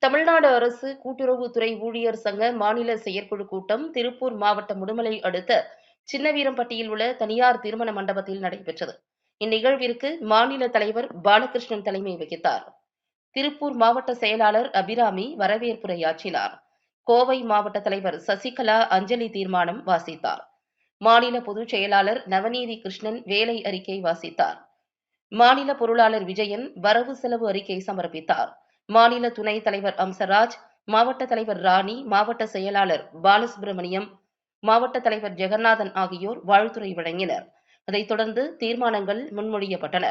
தமிழ்நாடு அரசு கூட்டுறவுத்துறை ஊழியர் சங்க மாநில செயற்குழு கூட்டம் திருப்பூர் மாவட்டம் உடுமலை அடுத்த சின்னவீரம்பட்டியில் உள்ள தனியார் திருமண மண்டபத்தில் நடைபெற்றது. இந்நிகழ்விற்கு மாநில தலைவர் பாலகிருஷ்ணன் தலைமை வகித்தார். திருப்பூர் மாவட்ட செயலாளர் அபிராமி வரவேற்புரையாற்றினார். கோவை மாவட்ட தலைவர் சசிகலா அஞ்சலி தீர்மானம் வாசித்தார். மாநில பொதுச் செயலாளர் நவநீதி கிருஷ்ணன் வேலை அறிக்கை வாசித்தார். மாநில பொருளாளர் விஜயன் வரவு செலவு அறிக்கை சமர்ப்பித்தார். மாநில துணைத் தலைவர் அம்சராஜ், மாவட்ட தலைவர் ராணி, மாவட்ட செயலாளர் பாலசுப்ரமணியம், மாவட்ட தலைவர் ஜெகநாதன் ஆகியோர் வாழ்த்துரை வழங்கினர். அதைத் தொடர்ந்து தீர்மானங்கள் முன்மொழியப்பட்டன.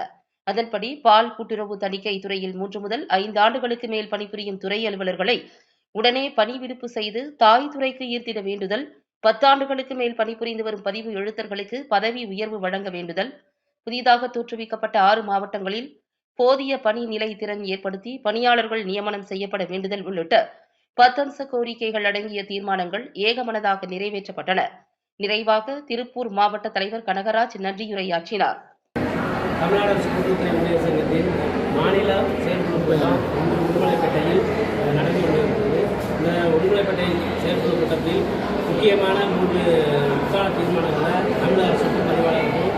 அதன்படி பால் கூட்டுறவு தணிக்கை துறையில் 3 முதல் 5 ஆண்டுகளுக்கு மேல் பணிபுரியும் துறை அலுவலர்களை உடனே பணி விடுப்பு செய்து தாய் துறைக்கு ஈர்த்திட வேண்டுதல், 10 ஆண்டுகளுக்கு மேல் பணிபுரிந்து வரும் பதிவு எழுத்தர்களுக்கு பதவி உயர்வு வழங்க வேண்டுதல், புதிதாக தோற்றுவிக்கப்பட்ட 6 மாவட்டங்களில் போதிய பணி நிலை திறன் ஏற்படுத்தி பணியாளர்கள் நியமனம் செய்யப்பட வேண்டுதல் உள்ளிட்ட 10 அம்ச கோரிக்கைகள் அடங்கிய தீர்மானங்கள் ஏகமனதாக நிறைவேற்றப்பட்டன. நிறைவாக திருப்பூர் மாவட்ட தலைவர் கனகராஜ் நன்றியுரையாற்றினார். தமிழ்நாடு அரசு கூட்டுறவுத்துறை ஊழியர் சங்கத்தின் மாநில செயற்குழு கூட்டம் இன்று உடுமலைப்பேட்டையில் நடந்து கொண்டிருக்கிறது. இந்த உடுமலைப்பேட்டை செயற்குழு கூட்டத்தில் முக்கியமான 3 முக்கால தீர்மானங்களை தமிழக அரசுக்கும் பதிவாளருக்கும்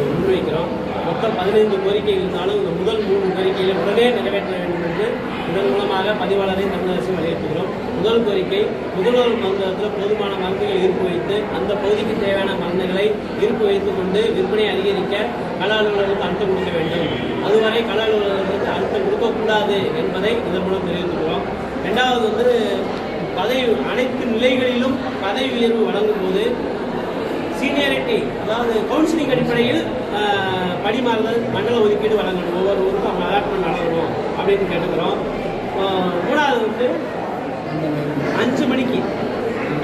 முன்வைக்கிறோம். மொத்தம் 15 கோரிக்கை இருந்தாலும் இந்த முதல் 3 கோரிக்கைகளை உடனே நிறைவேற்ற வேண்டும் என்று இதன் மூலமாக பதிவாளரை தமிழக அரசு வலியுறுத்துகிறோம். முதல் கோரிக்கை, முதல்வர் மருந்தகத்தில் போதுமான மருந்துகள் இருப்பு வைத்து அந்த பகுதிக்கு தேவையான மருந்துகளை இருப்பு வைத்துக் கொண்டு விற்பனை அதிகரிக்க கள அலுவலர்களுக்கு அழுத்தம் கொடுக்க வேண்டும். அதுவரை கள அலுவலர்களுக்கு அழுத்தம் கொடுக்கக்கூடாது என்பதை இதன் மூலம் தெரிவித்துக்கிறோம். ரெண்டாவது அனைத்து நிலைகளிலும் பதவி உயர்வு வழங்கும் போது சீனியாரிட்டி, அதாவது கவுன்சிலிங் அடிப்படையில் பணிமாறுதல் மண்டல ஒதுக்கீடு வழங்கணும். ஒவ்வொருவருக்கும் அவங்க அலாட்மெண்ட் வழங்கணும் அப்படின்னு கேட்டுக்கிறோம். மூணாவது 5 மணிக்கு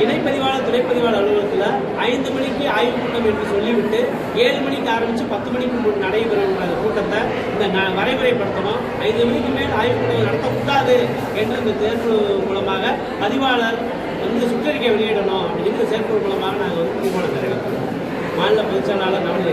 இணைப்பதிவாளர் துணைப்பதிவாளர் அலுவலகத்தில் 5 மணிக்கு ஆய்வுக் கூட்டம் என்று சொல்லிவிட்டு 7 மணிக்கு ஆரம்பித்து 10 மணிக்கு நடைபெறும் அந்த கூட்டத்தை இந்த வரைமுறைப்படுத்தணும். 5 மணிக்கு மேல் ஆய்வுக் கூட்டம் நடத்தக்கூடாது என்று இந்த தேர்வு மூலமாக பதிவாளர் சுற்றறிக்கை வெளியிடணும் அப்படின்னு செயற்குழு மூலமாக நாங்கள் தீர்மானம் நிறைவேற்றோம். மாநில பொதுச் செயலாளர் நவநீதி